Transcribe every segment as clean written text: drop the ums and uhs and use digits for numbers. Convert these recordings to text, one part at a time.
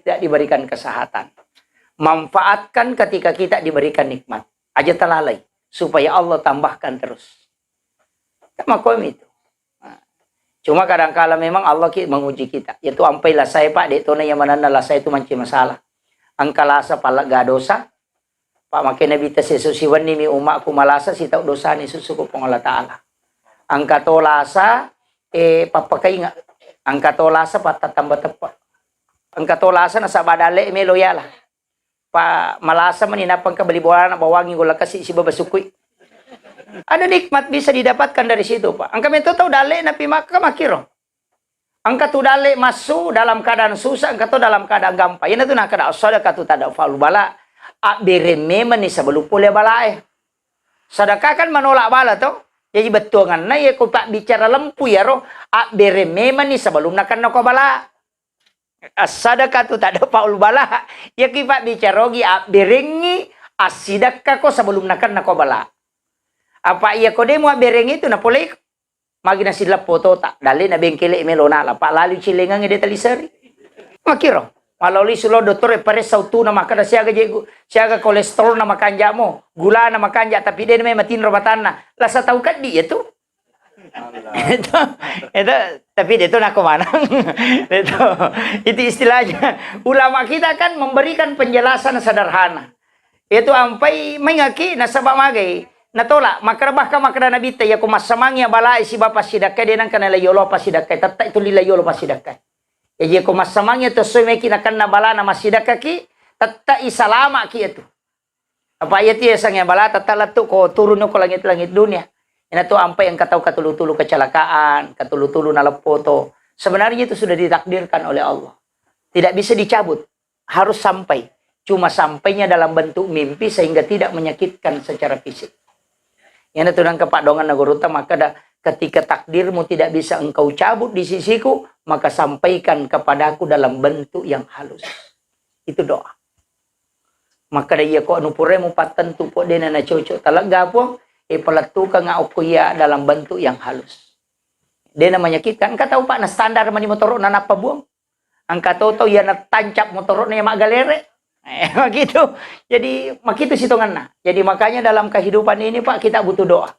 tidak diberikan kesehatan. Manfaatkan ketika kita diberikan nikmat. Aja telalai. Supaya Allah tambahkan terus. Makom itu. Cuma kadang-kala memang Allah menguji kita. Yaitu ampailah saya pak, dek tona yang mana lah saya itu manci masalah. Angkalasa palak gak dosa. Pak makin nabi tesesusiwan ni umakku malasa si tau dosa ni susuku pong Allah Ta'ala. Angka tolasa papakai nga. Angka tolasa patatamba tepat. Angka tolasa nasa badale melo yala. Pa malasa maninapang ka bali bola na bawangin gula kasi si babasukui. Ada nikmat bisa didapatkan dari situ, Pak. Angka mento tahu dale na pimaka makiro. Angka tu dale masuk dalam keadaan susah, angka tu dalam keadaan gampang. Yan tu na kada sadaka tu tada falu bala. A bereme mani sebelum pulih bala Sedekah kan menolak bala tu. Jadi betul kan na ya ko pak bicara lempu ya ro. A bereme mani sebelum nakan nako bala. Sadaka tu tak ada paul bala. Ya kipak bicara gi berengi asidaka ko sebelum nakan nako bala. Apa iya ko demo berengi tu na polay magi na sila foto tak dali na bengkele melona la pak lalu cilengang de talisari. Makiro. Maloli sulo doktor pare sautu na makada siaga jego siaga kolesterol na makanja mo, gula na makanja tapi dia may matin robatan na. Lasa tahu kan dia tu. itu tapi itu nak kemana itu istilahnya ulama kita kan memberikan penjelasan sederhana itu ampai mengaki nasabak magai natolak makara nabi ta ya kumasamangnya balai si bapa sidakai denang kana layolo pasidakai tatta itu lilayolo pasidakai ya kumasamangnya to soimeki nakan na bala na masidakaki tatta isalama ki itu apa ayat ya sang ya bala tatta latu ko turun ko langit-langit dunia. Ini tuh sampai yang kata katulu-tulu kecelakaan, katulu-tulu nalap foto. Sebenarnya itu sudah ditakdirkan oleh Allah. Tidak bisa dicabut. Harus sampai. Cuma sampainya dalam bentuk mimpi sehingga tidak menyakitkan secara fisik. Ini tuh nangka Pak Dongan Nagoruta, maka ketika takdirmu tidak bisa engkau cabut di sisiku, maka sampaikan kepadaku dalam bentuk yang halus. Itu doa. Maka dia kok nupuremu patentu po dena na cocok talaga po. Pelatukan ngaukuya dalam bentuk yang halus. Dia menyakitkan. Engkau tahu pak, na standar mani motorok na napa buang. Engkau tahu ya na tancap motorok na mak galere. Gitu. Jadi makitu sitongan na. Jadi makanya dalam kehidupan ini pak kita butuh doa.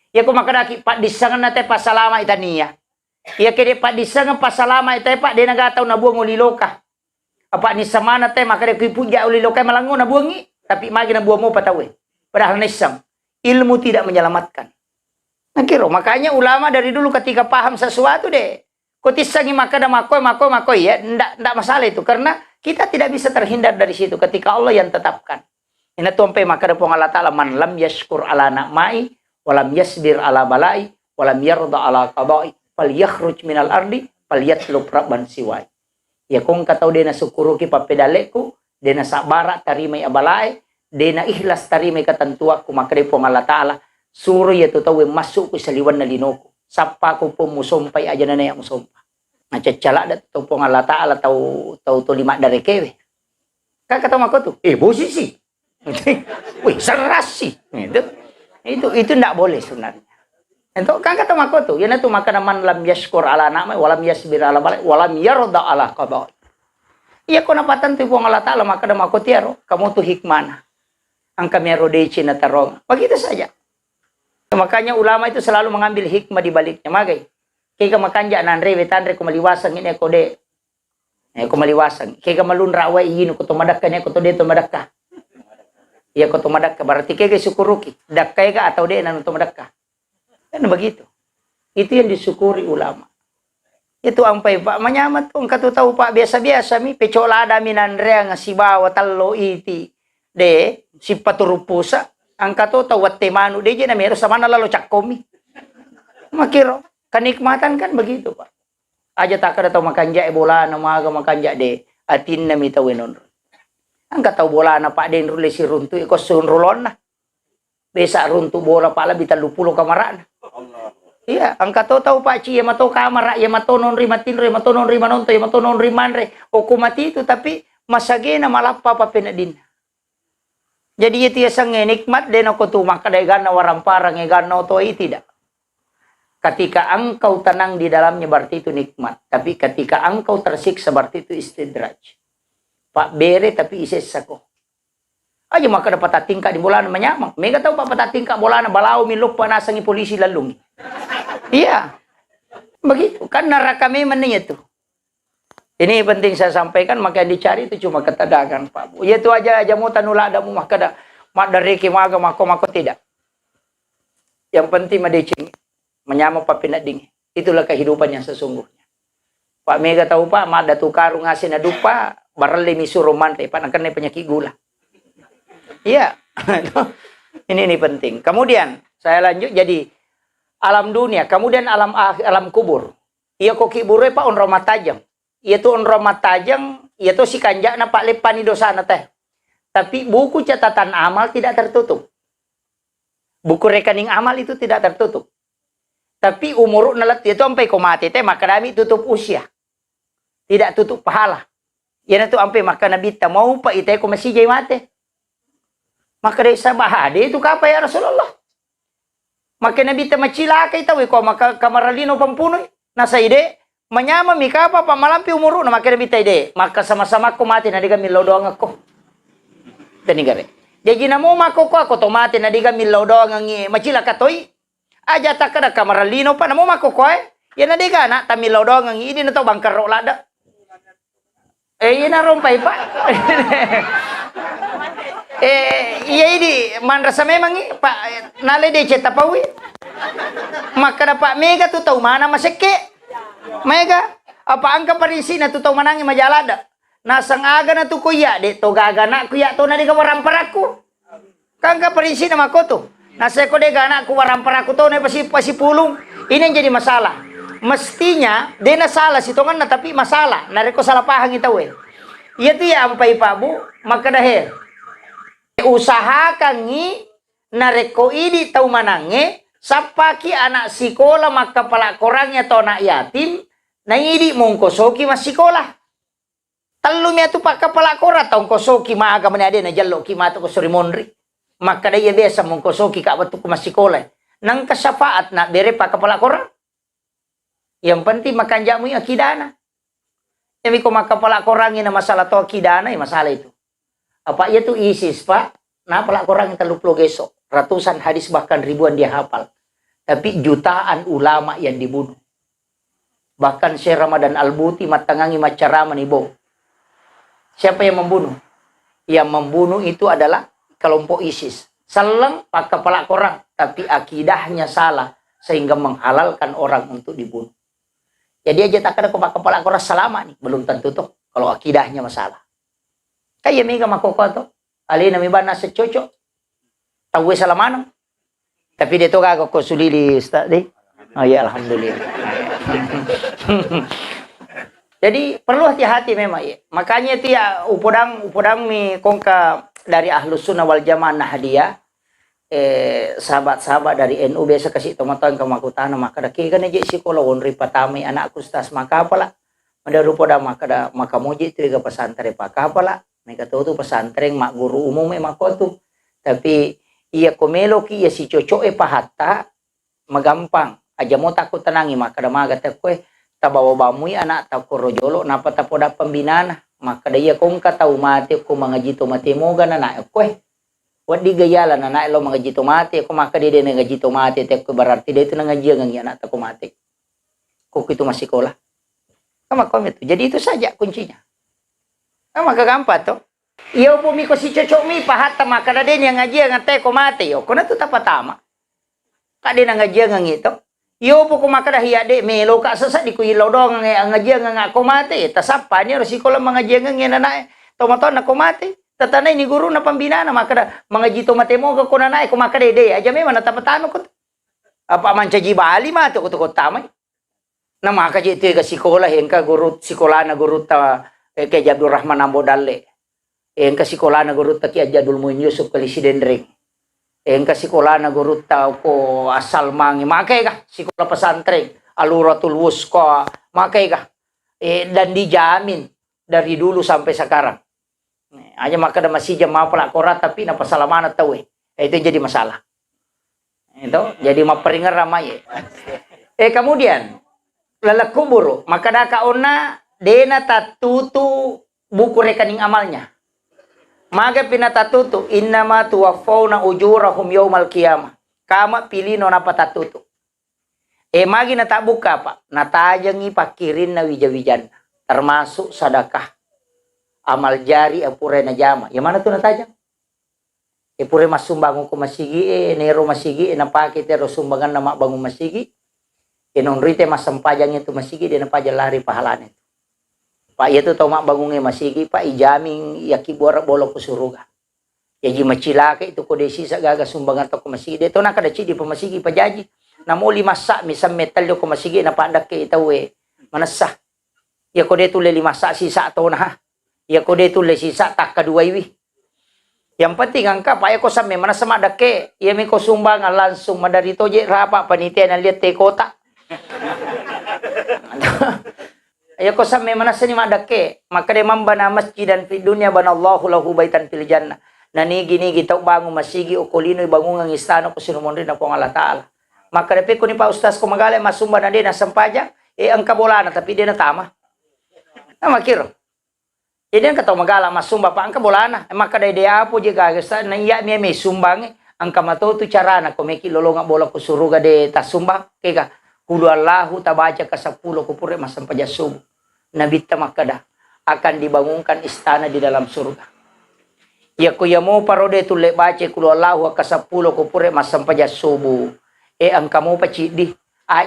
Ya kok makadaki pak disangan na te pasalama itania. Ya kede pak disangan pasalama ite pak dia nagatau na buang uliloka. Apa ni samana te makade kipuja uliloka malango na buangi. Tapi magi na buang mo patawe. Padahal nisam. Ilmu tidak menyelamatkan. Nah, makanya ulama dari dulu ketika paham sesuatu deh. Kotisangi maka ada makoi ya. Ndak masalah itu. Karena kita tidak bisa terhindar dari situ ketika Allah yang tetapkan. Ini tumpai maka ada Allah Ta'ala man lam yashkur ala na'mai walam yasbir ala balai walam yarda ala qadai fal yakhruj minal ardi fal yatlub rabban siwai. Ya kung katau dena sukuru ki papedaleku dena sabara tarimai abalai dena ikhlas tarimai ketentuaku maka depo Allah Ta'ala suruh ya tu tahu masuk ke saliwan na linoku sapa ko po musompai aja na yang musompa na cacala dat tu pong Allah Ta'ala tahu to lima dari kewe kata mako tu posisi wih seras sih itu ndak boleh sebenarnya itu kan kata mako tu yana tu maka man lam yashkur ala nama walam yasbir ala balai walam yarda ala qada iya ko napatan tu pong Allah Ta'ala maka mako tiaro kamu tu hikmana angka merodeci na tarong. Begitu saja. Makanya ulama itu selalu mengambil hikmah di baliknya. Magai. Kaya makanja nanre wetanre kumaliwasang ini kode. Kumaliwasang. Kaya malun rawai yinu kutumadak kanya kutude tumadakka. Iya kutumadakka. Berarti kaya syukuruki. Dakkay ka atau de nan tumadakka. Kan begitu. Itu yang disyukuri ulama. Itu ampai Pak manyamat kung katutaw Pak biasa-biasa mi pecola dami nanre nga sibawa tallo iti. De si paturupusa angka to tawat temanu de na meron sama na lalo cakkomi makiro kenikmatan kan begitu Pak aja tak ada tau makanja bola na maga makanja de atin na mitawenon angka tau bola na Pak den rule si runtu ko sunrulon na besa runtu bola pala bitalupulo kamarana iya angka to tau Pak ci ya mato kamara ya matonon rimatin matonon rimanonto ya matonon rimanre o kumati itu tapi masage na malapa pa penadin. Jadi itu ya sang nikmat dan aku tu maka degana waramparang egana to tidak. Ketika engkau tenang di dalamnya berarti itu nikmat. Tapi ketika engkau tersiksa berarti itu istidraj. Pak bere tapi ises ako. Aja maka dapat tingkah di bola menyamang. Mega tahu Pak tingkah bola na balau milok panasangi polisi lalung. Iya. Begitu kan kami menanya tuh. Ini penting saya sampaikan, maka yang dicari itu cuma ketadagan Pak Bu. Ya itu aja mau tanula ada mu maka mak dari kimaga mako tidak. Yang penting madecing menyamang papina ding. Itulah kehidupan yang sesungguhnya. Pak Mega tahu Pak, mada tukaru ngasih na dupa, barali misuruh mantai, Pak nak penyakit gula. Iya. ini penting. Kemudian saya lanjut jadi alam dunia, kemudian alam kubur. Iya koki buru Pak on rumah tajam. Iya tuh on rumah tajam, iya tuh si kanjak na Pak lepani dosa na teh. Tapi buku catatan amal tidak tertutup. Buku rekening amal itu tidak tertutup. Tapi umur nalat itu sampai kau mati teh maka kami tutup usia. Tidak tutup pahala. Ya itu sampai maka nabi ta mau Pak ite ko masih jai mate. Maka dari sabahade itu kapa ya Rasulullah. Maka nabi ta macilaka itaw ko maka kamaralino pampunoy. Nasa ide menyama mika apa pamalampi umur na maka nabi ta ide. Maka sama-sama ko mati na diga milodoang ako. Tanigare. Jadi namo mako ko ako tomate na diga milodoang ngi macilaka toy. Aja tak kada kamaralino pa namo mako ko yan na diga na tamilodoang ngi ini na to bangkar lada. Iya na rompay pa. Iya ini manrasa memang Pak nale de ceta pawi. Maka na Pak Mega tu tahu mana maseke. Mega apa angka parisi na tu tahu manangi majalada. Nasang aga na tu kuya de to gaga na kuya to na di kawarampar aku. Kangka parisi na makoto. Nasa ko de gana ku warampar aku to na pasi pulung. Ini yang jadi masalah. Mestinya dia salah sitongan na tapi masalah nareko salah pahang itaw iya tuh ya ampai Pak Bu maka dahil usahakan ngi nareko ini tahu manange sapaki anak sikola maka pala korangnya to anak yatim na idi mongkosoki mas sikola talumya tu pak kepala kora tong kosoki maaga manade na jallo ki mato ko surimonri maka dahil biasa mongkosoki ka batu ko mas sikola nang kasafaat na bere pak kepala kora. Yang penting makan jamu yang akidana. Tapi kau makan pala korangin na masalah to akidana ya masalah itu. Apa itu ISIS Pak? Nah pala korang yang terlalu gesok. Ratusan hadis bahkan ribuan dia hafal. Tapi jutaan ulama yang dibunuh. Bahkan Syekh Ramadan Al-Buti matangangi macarama nibo. Siapa yang membunuh? Yang membunuh itu adalah kelompok ISIS. Seleng pak kepala korang. Tapi akidahnya salah. Sehingga menghalalkan orang untuk dibunuh. Jadi aja tak ada kepala korang selama nih. Belum tentu tuh. Kalau akidahnya masalah. Kaya mega makoko to. Ali nami ba nasa cocok. Tahu salah manang. Tapi dia tuh kagak ko sulili tadi. Oh ya alhamdulillah. Jadi perlu hati-hati memang ya. Makanya itu ya upodang mi kongka dari Ahlus Sunnah wal Jamaah Nahdiyah. Sahabat-sahabat dari NU biasa kasih tomaton ke makutana maka daki kan aja sekolah onri patami anakku stas maka apalah ada rupa dah maka moji itu juga pesantren maka apalah mereka tahu tu pesantren mak guru umum memang tu tapi iya komeloki iya si cocok pahata magampang aja mau takut tenangi maka dah maga takwe tabawa bamui anak tak korojolo napa tapoda pembinaan maka dia kongka tahu mati ko mangaji to mati moga na kwe wadi gayala na nailo mga jito mati ako maka di nga jito mati te ko berarti dia itu ngaji ang anak tako mati ko itu masih sekolah kama kom itu jadi itu saja kuncinya maka gampang to iyo po mi ko si cocok mi pahata maka da din yang ngaji ang te ko mati yo kuna to tapatama ka din ang ngaji ang ito iyo po ko maka da hiade melo ka sasa di ko ilaw dong ang ngaji ang ako mati tasapa ni resiko lang mga ngaji ang na tomaton na ko mati tatanay ni guru na pambina na maka mga jito matemo ko na na ko maka dede aja memang natapatano ko apa man caji bali ma to ko tamay na maka jito ka sikola hengka guru sikola na guru ta kay Abdul Rahman Ambodalle hengka sikola na guru ta kay Jadul Muin Yusuf Presiden Ring hengka sikola na guru ta ko asal mangi makay ka sikola pesantren Aluratul Wusqa makay ka dan dijamin dari dulu sampai sekarang. Hanya maka ada masih jam pala korat tapi napa salaman tahu itu jadi masalah. Itu jadi maperingar ramai. Kemudian lalak kubur maka da kauna dena tatutu buku rekening amalnya. Maka pinatatutu innama tuwaffawna ujurahum yaumal qiyamah. Kama pilih nona patatutu. Magi na tak buka pak, natajangi pakirin na wijawijan, termasuk sedekah, amal jari apure na jama. Yang mana tuh natajang? Pure masumbangun ko masigi, nero masigi, napaki tero sumbangan nama bangun masigi. Non rite masampajang itu masigi, dia napajang lari pahalan itu. Pak itu tau mak bangunnya masigi, pak ijaming yaki borak bolok ke suruga. Yaji macilaka itu kode sisa gaga sumbangan to ko masigi. Dia to nakadaci di pemasigi pajaji. Namo lima sak misam metal yo ko masigi na pandak ke itawe manasah. Ya kode tu le lima sak sisa to na. Ya kode tu le sisa tak kedua iwi. Yang penting angka pak ko samme manasa madake. Ya mi ko sumbangan langsung madari toje rapa panitia na lihat te kota. Ya ko samme manasa ni madake. Maka de mambana masjidan fi dunya banallahu lahu baitan fil jannah. Nani gini kita bangun masigi o kolino bangun ng istana ko sinumondri na po Allah Ta'ala. Maka dapat ko ni pa ustaz ko magala masumba na din na sampaja, ang kabola na tapi dia na tama. Na makiro. Jadi ang kataw magala masumba pa ang kabola na. Maka day dia po di gagasa na iya mi may sumbang ang kamatuto cara na ko may kilolo nga bola ko suruga de tasumba kaya kudu Allahu tabaca ka 10 ko pure masampaja subuh. Nabita makada akan dibangunkan istana di dalam surga. Ya kuya mo parode tule baca kudu Allahu ka 10 ko pure masampaja subuh. Ang kamu pacidi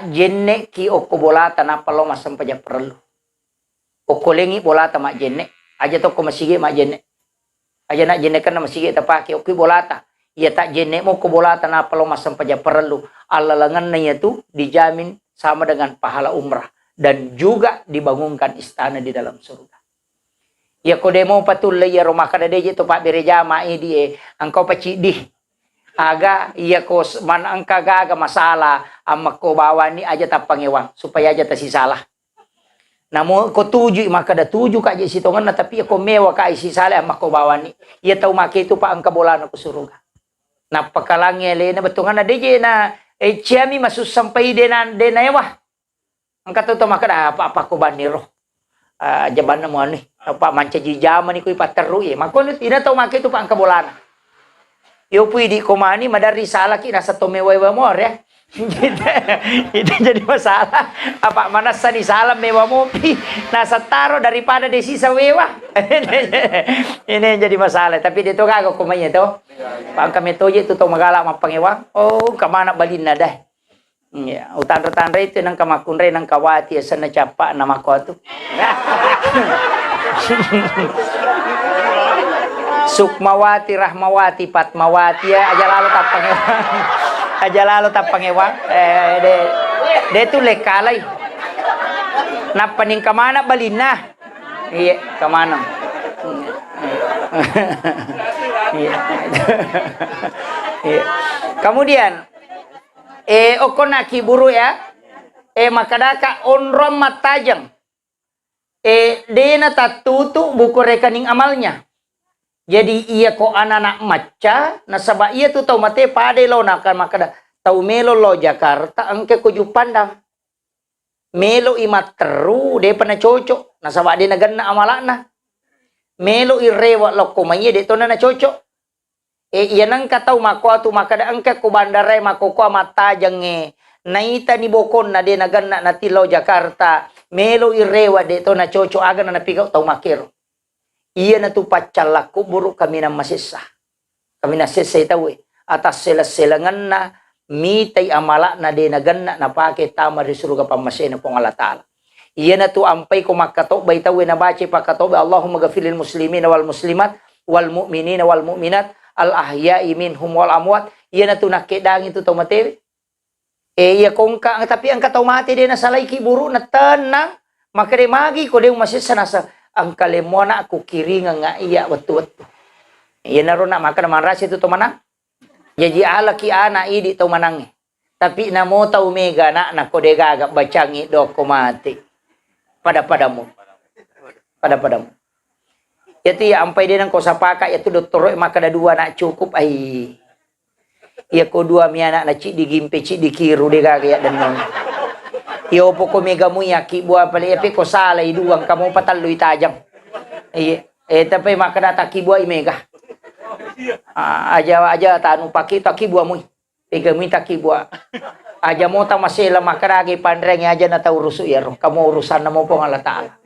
jenne ki okko bolata na palo masampaja perlu. Okko lengi bolata mak jenne. Aja to ko masige mak jenne. Aja nak jenne kan masige tapake okki bolata. Ya tak jenne mo ko bolata na palo masampaja perlu. Alalangan na itu dijamin sama dengan pahala umrah dan juga dibangunkan istana di dalam surga. Ya ko demo patulle ya rumah kada deje to pak bereja mai die angkau pacidi. Aga iya ko man ang kagaga masalah amak ko bawa ni aja tapangewang supaya aja tasi salah. Namo ko tuju maka da tuju ka je sitongan na tapi ko mewa ka isi salah amak ko bawa ni. Iya tau make itu pa ang kabolan ko suruga. Napakalangi le na betungan na deje na ciami masus sampai de na ewa. Ang katuto maka da apa ko baniro. Jaban na mo ani. Apa manca jijaman ni ko ipateru mako ina tau make itu pa ang kabolan. Yo pwede kumani madari salah ki nasa tumewa mo ya. Itu jadi masalah. Apa mana sani salam mewa mo pi nasa taro daripada desi sa wewa. Ini yang jadi masalah. Tapi dito kago kumanya to. Pang kami toje itu to magala mapangewang. Oh, kamana balin na dah. Ya, utan-utan itu nang kamakunre nang kawati asa na capa nama ko to. Sukmawati, Rahmawati, Patmawati ya aja lalu tapangewang. Aja lalu tapangewang. De tu lekalay. Napaning kamana balina. Iya, kamana. Iya. Iya. Kemudian okona kiburu ya. Makadaka onrom matajang. Dena tatutu buku rekening amalnya. Jadi iya ko anak maca nasaba iya tu tau mate pade lo nakan makada tau melo lo Jakarta angke ko pandang melo imat teru de pana cocok nasaba de naganna amalana melo irewa lo ko manye de to na cocok iya nang katau mako tu makada angke ko bandare mako ko mata jange naita ni bokon na de naganna na tilo Jakarta melo irewa de to na cocok aga na pigaw tau makero. Iya na tu pacalaku buruk kami na masisa. Kami na sisay tawi. Atas sela-selangan na mitay amala na dinagan na pake tama di suruga pamasya na pong Allah Ta'ala. Iya na tu ampay kumakato bay tawi na baci pakato. Allahumma gafilil muslimin wal muslimat wal mu'minin wal mu'minat al ahya'i minhum wal amwat. Iya na tu nakidang itu tomatewi. Iya kong ka tapi ang katomate din na salay kiburu na tenang. Maka de magi ko de masisa nasa ang kalemona aku kiringa nga iya watu-watu. Iya naron na maka naman rasi itu to manang. Jadi ala ki ana idi to manang. Tapi namo ta umega na kodega agak bacangi do komati. Pada-padamu. Pada-padamu. Yati ampai din ang kosapaka yatu doktor maka da dua na cukup ai. Iya ko dua mi anak na ci digimpe ci dikiru de gaga dan non. Iyo po kumiga mo yaki buwa pala epi ko salay duwang kamu pataluy tajang. Iya. Tapi makada taki buah imega. Aja tanu paki taki buah mui. Ega mi taki buah. Aja mo ta masela makada gi pandreng aja na ta urusu ya roh. Kamu urusan na mo po Allah Taala.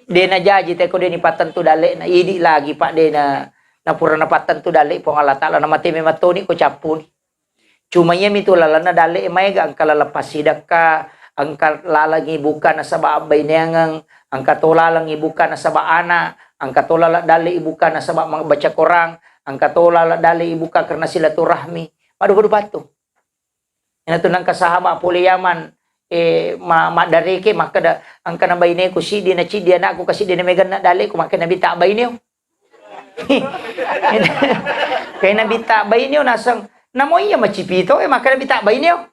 De na jaji te ko de ni patan tu dale na idi lagi pak de na pura na patan tu dale po Allah Taala na mati me matoni ko capuni. Cuma ya mitu lala na dale maiga ang kalalapas sidaka ang kalalagi bukan na saba abay neangang ang katolalang ibukan na saba ana ang katolala dali ibuka na sa mga baca korang, ang katolala dali ibuka karena silaturahmi. Madugo batu. Ina to nang kasahaba puliyaman madareke makada ang kanabayne ko si di na chi di na ako kasi di na megan na dali ko makana bita bayne. Kay na bita bayne nasang namoy ya macipito makana bita bayne.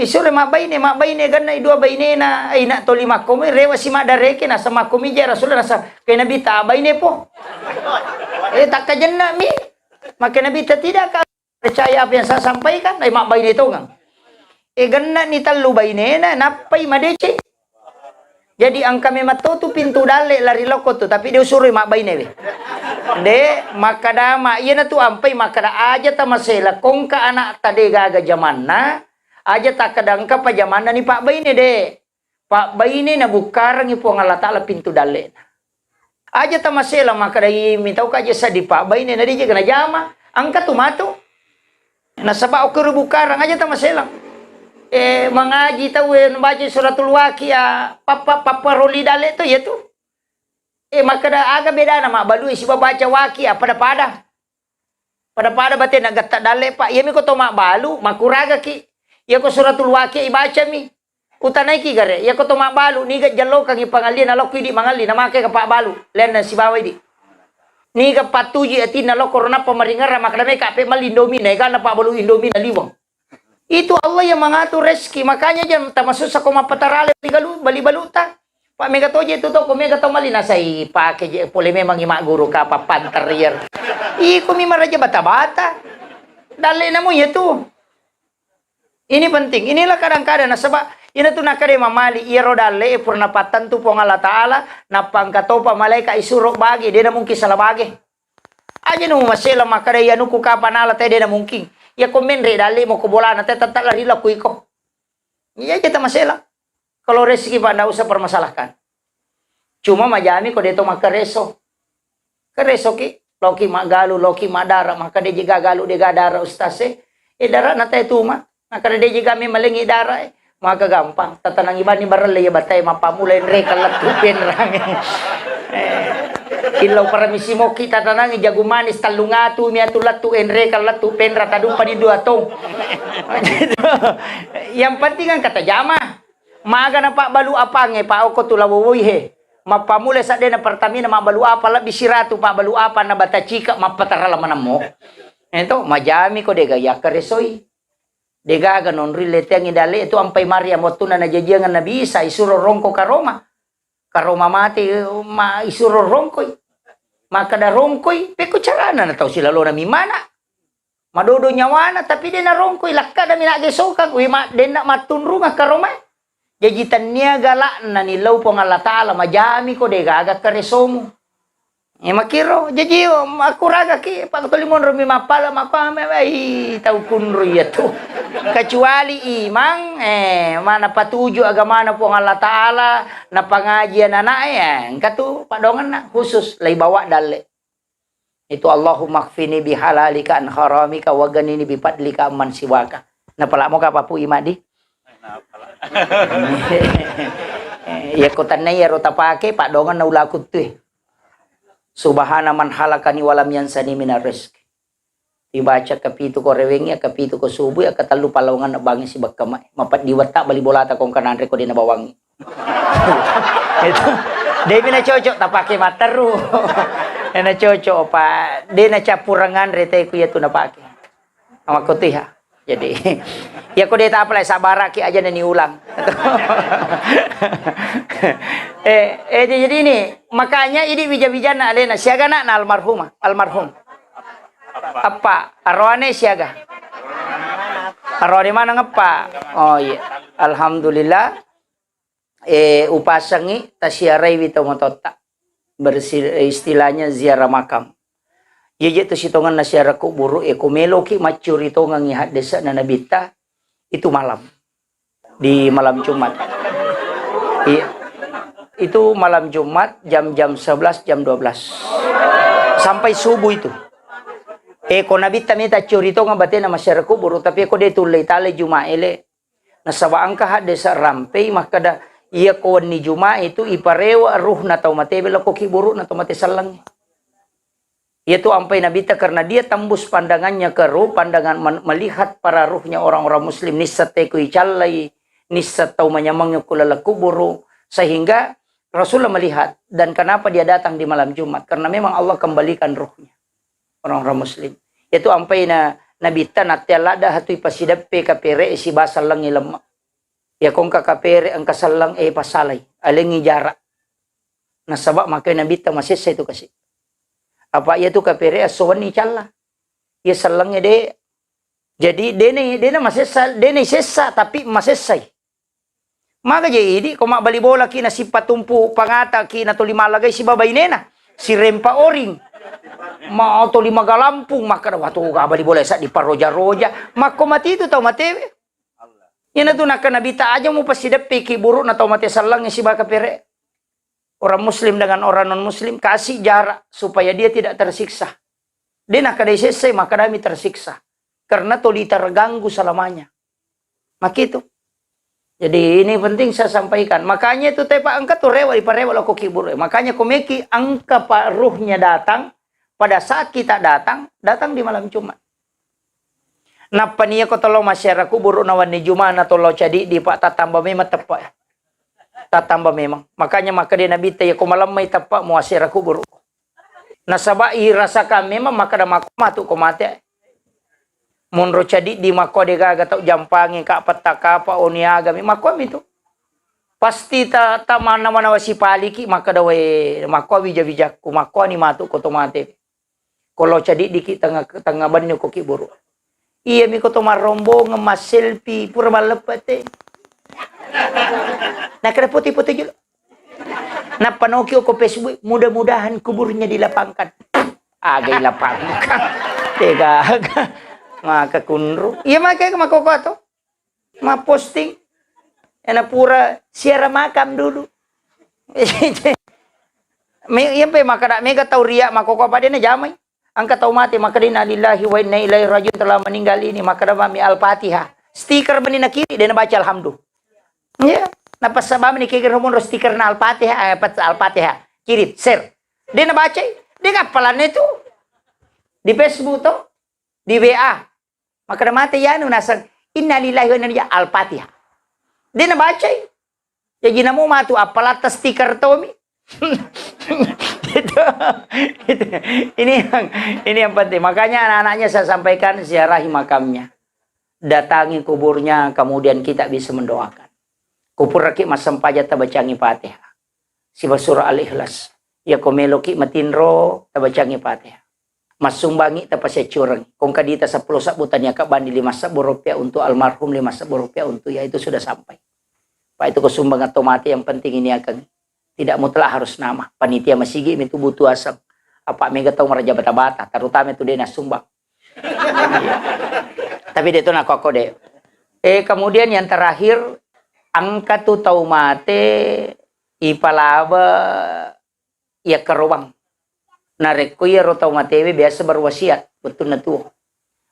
Sure mabayne ganna idua bayne na ay na to lima ko rewa si madareke na sa makomi jera rasul nasa kay nabita bayne po. Tak kajan na mi. Maka nabita tidak ka percaya apa yang saya sampaikan ay mabayne to ngang. Ganna ni talu bayne na napay madece. Jadi ang kami matutu pintu dale lari loko tu tapi dia suruh mabayne we. De makadama iya na tu ampay makada aja ta masela kong ka anak tade gaga zaman na aja tak kadang ka pajamana ni Pak Baine de. Pak Baine na bukarang ipo ang Allah Ta'ala pintu dalen. Aja ta masela maka dai mitaw ka aja sa di Pak Baine na di na jama. Ang katumato. Nasaba o kuro bukarang aja ta masela. Mangaji tahu baca suratul Waqiah paparoli dale to ya tu. Maka da aga beda na mabalu si baca Waqiah pada bate nagata dale Pak. Iya mi ko to mabalu makuraga ki. Ya ko suratul Waqiah ibaca mi. Utanay ki gare. Ya ko to mabalu ni ga jallo kang ipangali na lokwi di mangali na make ka pabalu. Len na si baway di. Ni ga patuji ati na lo korona pamaringar makna me kape malindomi na ga na pabalu indomi na liwang. Itu Allah yang mengatur rezeki. Makanya jam tamasuk sa kumapatarale ligalu bali-baluta. Pak mega toje itu to ko mega to malina say pake je pole memang ima guru ka papanterier. Iko mi maraja bata-bata. Dale na mo itu. Ini penting. Inilah kadang-kadang nasaba ina tu nakade mamali iro dale purnapatan tu pong Allah Taala napangkatopa malaika isurok bagi dia na mungkin salah bagi. Aja nu masela makade yanu ku kapanala te dia na mungkin. Ya komen re dale mo ko bola na te tatak lari la ku iko. Iya kita masela. Kalau rezeki pa na usah permasalahkan. Cuma majami ko deto makareso. Kareso ki loki magalu loki madara makade jiga galu de gadara ustase. Dara na te tuma. Nakada de jiga mi malingi dara maka gampang tatanang iba ni baral ya batay mapamulay re kalat tupin rang. Ilaw para misimo kita tanang jagumanis talungatu mi atulat tu enre kalat tupin ratadum pa di dua tong. Yang penting kan kata jama. Maga na Pak balu apange pa ko tulawuy he. Mapamulay sa de na pertamina mabalu apa la bisiratu Pak balu apa na batachika mapatarala manamo. Ento majami ko de gaya karesoy. Dega ganon relate yang idale itu ampai Maria motuna na jajangan Nabi Isa isuro rongko ka Roma. Ka Roma mati isuro rongkoy. Maka da rongkoy pe kucarana na tahu sila lo na mimana. Madodo nyawana tapi dia na rongkoy lakka da minage soka kuwi ma den na matunru ka Roma. Jajitan niya galak na nilaw po ng Allah Ta'ala majami ko dega aga karesomo. Makiro jadi aku raga ki pagtulimon rumi mapala mapame ai tau kunro yato kecuali imang mana patuju agama na po ng Allah Ta'ala na pangajian anak katu padongan na khusus lay bawa dale itu Allahumma kfini bihalalika an haramika wa ganini bifadlika man siwaka na pala mo ka papu imadi ya kotan na yaro tapake padongan na ulakut tu Subhana man halakani walam yansani minar rizki. Dibaca kapitu ko rewengi, kapitu ko subuh, katalu palawangan na bangi si bagkamay. Mapat diwata, balibolata kong kananre ko din nabawangi. Ito, di na cocok, tapake mataru. Na cocok, pa. Di na capurangan, retay ko yato napake. Ang makutiha. Jadi, ya ko dita pala sabara ki aja na niulang. Jadi ini makanya ini bija-bijana alena siaga na almarhum. Apa? Arwane siaga. Arwane mana ngapa? Oh iya. Alhamdulillah. Upasangi tasiarai wito motota. Istilahnya ziarah makam. Iya itu sitongan na ziarah kubur kumelo ki macur itongan ngihat desa na nabita itu malam. Di malam Jumat. Iya. Itu malam Jumat jam 11 jam 12. Sampai subuh itu. Ko nabita meta curito nga bate na masyara kubur tapi ko de tulay tale Juma ele. Nasawaan ka desa rampey makada iya ko ni Juma itu iparewa ruh na tau mate bela ko kiburu na tau mate salang. Ia tu ampai nabita karena dia tembus pandangannya ke ruh, pandangan melihat para ruhnya orang-orang muslim nisate ku icallai, nisat tau manyamangnya kulala kuburu sehingga Rasulullah melihat. Dan kenapa dia datang di malam Jumat? Karena memang Allah kembalikan ruhnya orang-orang muslim. Itu ampai na nabita natialada hatui pasidape kapere si basal lang ilam. Ya kung kakapere ang kasalang pasalay. Alengi jara. Nasabak makay nabita masisa itu kasi. Apa ia tu kapere asowan ni chala. Ya salangnya de. Jadi dene masisa, dene sesa tapi masisay. Maka jadi kung bali bola ki na si patumpu pangata ki na tulimalagay si babay nena. Si rempa oring. Mau to lima galampung maka waktu kabali boleh sa di paroja-roja mako mati itu tau mate ina tu nak nabita aja mau pasidap piki buruk na tau mate salang si baka pere orang muslim dengan orang non muslim kasih jarak supaya dia tidak tersiksa dia nak kada selesai maka kami tersiksa karena to terganggu selamanya maka itu jadi ini penting saya sampaikan makanya itu tepa angka tu rewa di parewa lo kibur makanya komeki angka pak ruhnya datang. Pada saat kita datang di malam Jumat. Napa niya ko tolong masyarakat kubur nawan ni Jumat na tolong jadi di pak tatamba memang tepat. Tatamba memang. Makanya maka dia nabi tayo kumalam may tepat mo masyarakat kubur. Nasaba irasakan memang maka da matu ko mate. Munro jadi di mako de gaga tau jampangi ka pataka pa oniaga mi mako itu. Pasti ta mana si paliki maka dawe mako bija ku mako ni matu ko tomate. Kalau jadi dikit tengah banyo ko kiburu. Iya mi ko to marombo ngemas selfie pura malepate. Nah kada putih-putih juga. Nah panokyo ko Facebook mudah-mudahan kuburnya dilapangkan. Agay lapangkan. Tega. Maka kunru. Iya makanya makoko to. Ma-posting. Ena pura siara makam dulu. Yan pa makada mega tauria makoko pa din na jamay. Angka tau mati maka din alillahi wa inna ilaihi rajiun telah meninggal ini maka mami al-Fatihah. Stiker bani na kiri dia baca alhamdulillah. Ya, napas sabam ni kikir humon stiker na al-Fatihah al-Fatihah. Kiri share. Dia baca. Dia ngapalan itu. Di Facebook to, di WA. Maka mati ya nu nasan inna lillahi wa inna ilaihi al-Fatihah. Dia baca. Jadi namo matu apalat stiker to mi. itu. Ini yang penting. Makanya anak-anaknya saya sampaikan ziarahi makamnya. Datangi kuburnya, kemudian kita bisa mendoakan. Kupur raki masam pajat tabacangi Fatihah. Siba surah Al-Ikhlas. Ya komeloki matinro tabacangi Fatihah. Masumbangi tapasya curang. Kung kadita 10 sabutan ya kabandi 5 rupiah untuk almarhum 5 rupiah untuk ya itu sudah sampai. Pak itu kesumbang atau mati yang penting ini akan. Tidak mutlak harus nama. Panitia masigi itu butuh asam. Apa mega tahu meraja bata-bata. Terutama itu dia nasumbang. Tapi dia itu nak koko deh. Kemudian yang terakhir. Angka tu tahu mate. Ipalaba. Ya kerubang. Nareko ya rotau mate. Biasa berwasiat. Betul na tuh.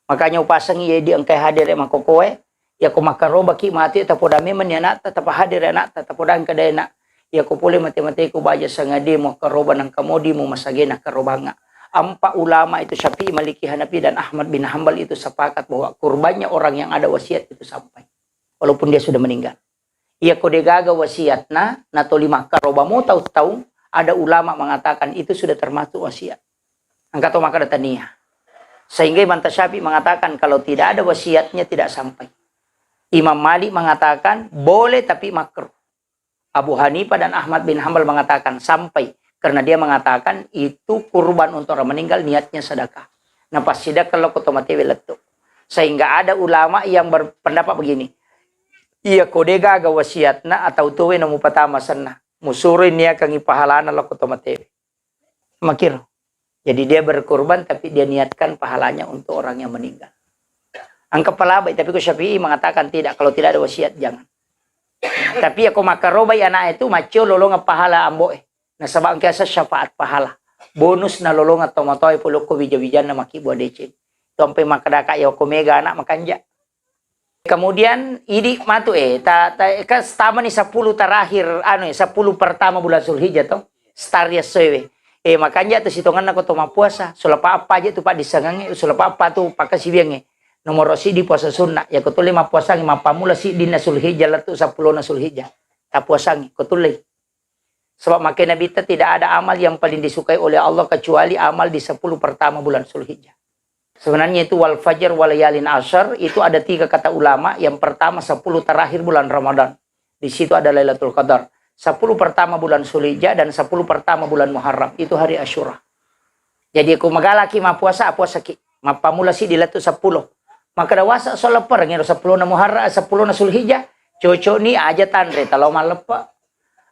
Makanya upasang iya di angkai hadir emang kokoe. Ya kumakaroba ki mati. Tapodame man yan nata. Tapahadir yan nata. Tapodang kada yan. Ya ko puli mati-mati ko baja sa ngadi mo karoba ng kamodi mo masagi na karobanga. Ampa ulama itu Syafi'i, Maliki, Hanafi dan Ahmad bin Hambal itu sepakat bahwa kurbannya orang yang ada wasiat itu sampai. Walaupun dia sudah meninggal. Ia ko degaga wasiat na to 5 karoba mo tahu-tahu ada ulama mengatakan itu sudah termasuk wasiat. Angka to maka datania. Sehingga Imam Syafi'i mengatakan kalau tidak ada wasiatnya tidak sampai. Imam Malik mengatakan boleh tapi makruh. Abu Hanifah dan Ahmad bin Hambal mengatakan sampai. Karena dia mengatakan itu kurban untuk orang meninggal niatnya sedekah. Nah pas sidak kalau kotomati weletu. Sehingga ada ulama yang berpendapat begini. Iya kodega aga wasiatna atau tuwe namu patama sana. Musurin niya kang ipahalana lo kotomati. Makir. Jadi dia berkurban tapi dia niatkan pahalanya untuk orang yang meninggal. Angka pala baik, tapi Syafi'i mengatakan tidak, kalau tidak ada wasiat jangan. Tapi aku makarobai anak itu macio lolong pahala ambo. Nah sebab kiasa syafaat pahala. Bonus na lolong atau matoi pulo ko bija-bijan na maki buat DC. Sampai makadaka ya ko mega anak makanja. Kemudian idi matu tama ni 10 terakhir 10 pertama bulan Zulhijjah to. Starya sewe. Makanya tu sitongan ako toma puasa. Sulapa apa aja tu Pak disangangi, sulapa apa tu pakasibiange. Nomor si di puasa sunnah. Ya kutuli ma puasangi ma pamula si di na Zulhijjah latu 10 na Zulhijjah. Ta puasangi kutuli. Sebab makin Nabi tidak ada amal yang paling disukai oleh Allah kecuali amal di 10 pertama bulan Zulhijjah. Sebenarnya itu wal fajr wal layalin ashar, itu ada 3 kata ulama. Yang pertama 10 terakhir bulan Ramadan. Di situ ada Lailatul Qadar. 10 pertama bulan Zulhijjah dan 10 pertama bulan Muharram. Itu hari Asyura. Jadi aku magalaki ma puasa ki. Ma pamula si dilatu 10. Maka dawasa solaper ngero 10 na Muharram 10 na Zulhijjah. Cocok ni aja tanre talau malepa.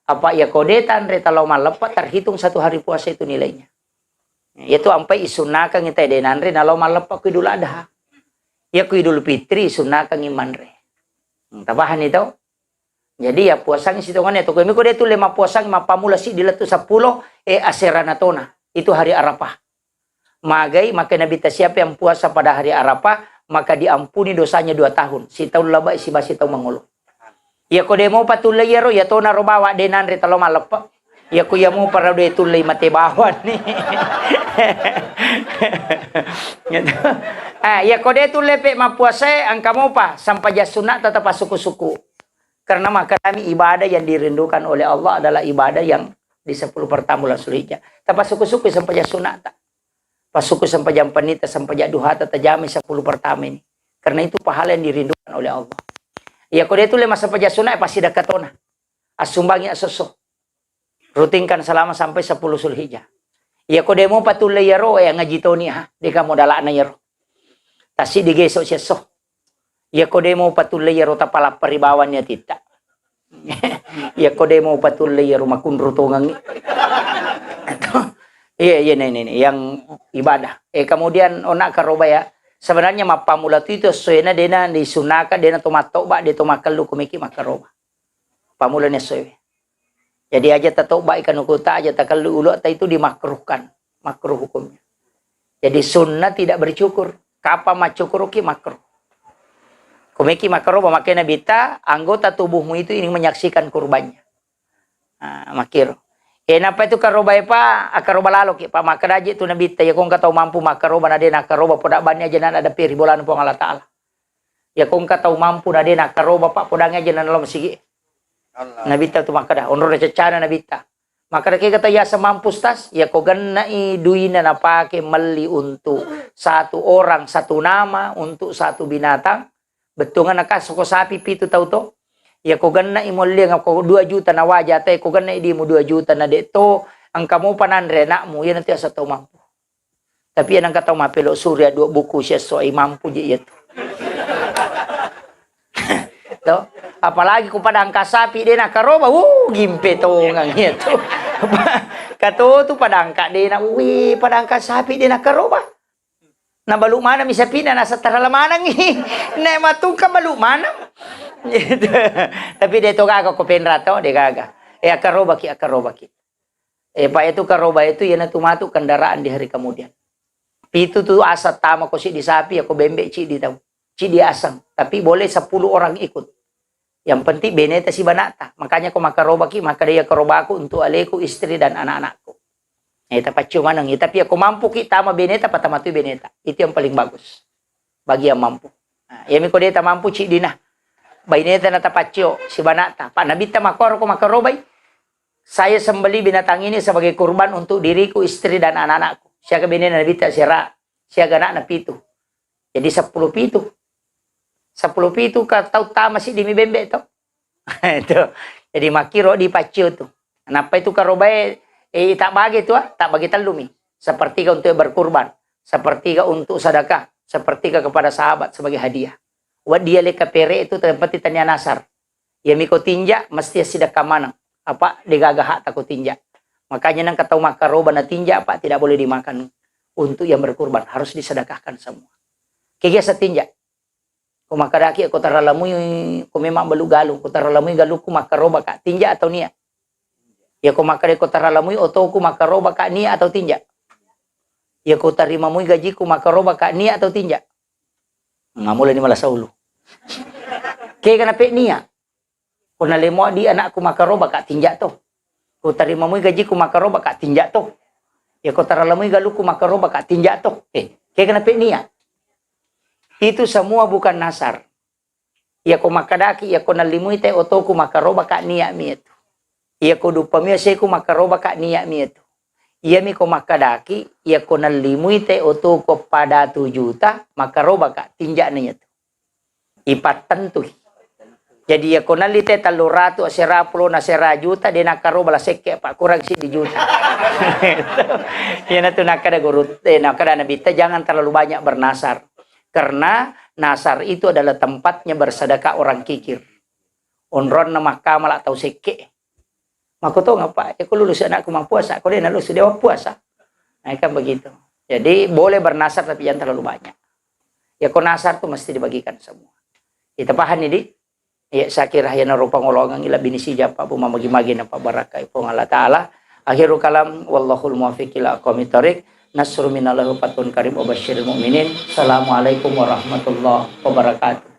Apa ya kode tanre talau malepa terhitung 1 hari puasa itu nilainya. Itu sampai isunaka ngita denanre nalau malepa ku Idul Adha. Ya ku Idul Fitri isunaka ngimanre. Tabahan itu. Jadi ya puasang situngan itu. Kami kode itu 5 puasang mapamula si dilatu 10 aseranatona. Itu hari Arafah. Magai maka Nabi siapa yang puasa pada hari Arafah maka diampuni dosanya 2 tahun. Si tahun laba si basi tahun mangulu. Ya kode mau patulay yaro ya tona robawa denanre talo malepa. Ya ku ya mo para do itulay mate bawan ni. Ya kode itu lepe mapuasa ang kamu pa sampai sunat tetap suku-suku. Karena maka kami ibadah yang dirindukan oleh Allah adalah ibadah yang di 10 pertama bulan Zulhijjah. Tapi suku-suku sampai sunat tak. Pasuku sampai jam penita sampai duha tata jami 10 pertama ini. Karena itu pahala yang dirindukan oleh Allah. Ya kode itu lema sampai sunat pasti dakatona. Asumbangi asosok. Rutinkan selama sampai 10 Zulhijjah. Ya kode mo patulay yaro yang ngajito niya. Di ka mo dala na yaro. Tasi digesok siya so. Ya kode mo patulay yaro tapala paribawan niya tita. Ya kode mo patulay yaro makunrutungang. Iya ini yang ibadah. Kemudian onak karoba ya. Sebenarnya mapamula itu soena dena disunaka dena tomatoba de tomakalu kumiki makaroba. Pamulanya soe. Jadi aja tatoba ikan ukuta aja takalu ulu atau itu dimakruhkan. Makruh hukumnya. Jadi sunnah tidak bercukur. Kapa macukur ki makruh. Kumiki makruh makanya bita anggota tubuhmu itu ingin menyaksikan kurbannya. Makir. Napa itu karoba pa akaroba lalo ki pa makadaji tu nabita ya kung katau mampu makaroba na dena karoba podak bannya jenan ada piri bolan po Allah taala. Ya kung katau mampu na dena karoba pa podangnya jenan lo masigi. Nabita tu makada onro na cacana nabita. Maka kata ya semampus tas ya ko ganna duina na pake mali untuk 1 orang 1 nama untuk 1 binatang. Betungan nakasuko sapi pitu tau to. Ya ko ganna imolli nga ko 2 juta na waja tay ko ganna idi mo 2 juta na dito ang kamu pananre nakmu yan nanti asa tao mampu. Tapi yan ang kataw mapilo surya 2 buku siya so ay mampu di ito. To, apalagi kung padang kasapi din na karoba, gimpe to ngang ito. Kato to padang ka din na padang kasapi din na karoba. Nabalu mana misapina nasa taralamanang na matung ka balu mana. Tapi dito kaga ko penrato de kaga. Akaroba ki. Pa itu karoba itu yan na tumato kendaraan di hari kemudian. Pitu tu asa tama ko si di sapi ako bembe ci di taw. Ci di asang. Tapi boleh 10 orang ikut. Yang penting beneta si banata. Makanya ko makaroba ki maka dia karoba ko untuk aleku istri dan anak-anakku. Tapi cuma nang tapi ako mampu kita tama beneta patamatu beneta. Itu yang paling bagus bagi yang mampu. Ya mi ko deta mampu ci dina. Beneta na tapatyo si banata. Pa nabita makor ko makarobay. Saya sembeli binatang ini sebagai kurban untuk diriku, istri dan anak-anakku. Siya ka beneta nabita sira. Siya ganak na 7. Jadi 10 pitu. 10 pitu ka tau tama si dimi bembe to. Itu. Jadi makiro di pacio tu. Kenapa itu karobay tak bagi tu tak bagi talumi. Sepertiga untuk berkurban, sepertiga untuk sedekah, sepertiga kepada sahabat sebagai hadiah. Wa dia leka pere itu tempat tanya nasar. Ya miko tinja mesti sedekah mana? Apa digagah tak ko tinja. Makanya nang kata makaroba na tinja Pak tidak boleh dimakan untuk yang berkurban, harus disedekahkan semua. Kaya sa tinja. Kung makadaki ako taralamoy kung memang balu galong, ko taralamoy galu ko makaroba ka tinja atau niya. Ya kung makadaki ko taralamoy oto ko makaroba ka niya atau tinja. Ya ko tarima moy gaji ko makaroba ka niya atau tinja. Ngamula ni malas sa ulo. Kaya kanape niya. Kung nalimo di anak ko makaroba ka tinja to. Kung tarima mo'y gaji ko makaroba ka tinja to. Ya kung taralamoy galu ko makaroba ka tinja to. Kaya kanape niya. Itu semua bukan nasar. Ya kung makadaki, ya kung nalimoy tayo oto ko makaroba ka niya mi ito. Ya kung dupamya siya ko makaroba ka niya mi ito. Ya mi kung makadaki, ya kung nalimoy tayo oto ko pada 2 juta, makaroba ka tinja niya ito. Ipatantuh. Jadi ya konalite talurato serapulo na serajuta de nakaro bala sekke Pak kurang sih di juta. Ya natu nakada gurut nakada nabita jangan terlalu banyak bernasar. Karena nasar itu adalah tempatnya bersedekah orang kikir. Onron na makamal atau sekke. Makoto ngapa? Ya ko lulus anakku mang puasa, ko din lulus dewa puasa. Nah kan begitu. Jadi boleh bernasar tapi jangan terlalu banyak. Ya ko nasar tuh mesti dibagikan semua. Kita paham ini. Ya sakira ya narupa ngolongang ila binisi japa bu mamagi-magi na pabaraka ipong Allah Ta'ala. Akhirul kalam wallahul muwaffiq ila aqwamit thoriq. Nasru minallahu fatun karim wa basyiril mu'minin. Assalamualaikum warahmatullahi wabarakatuh.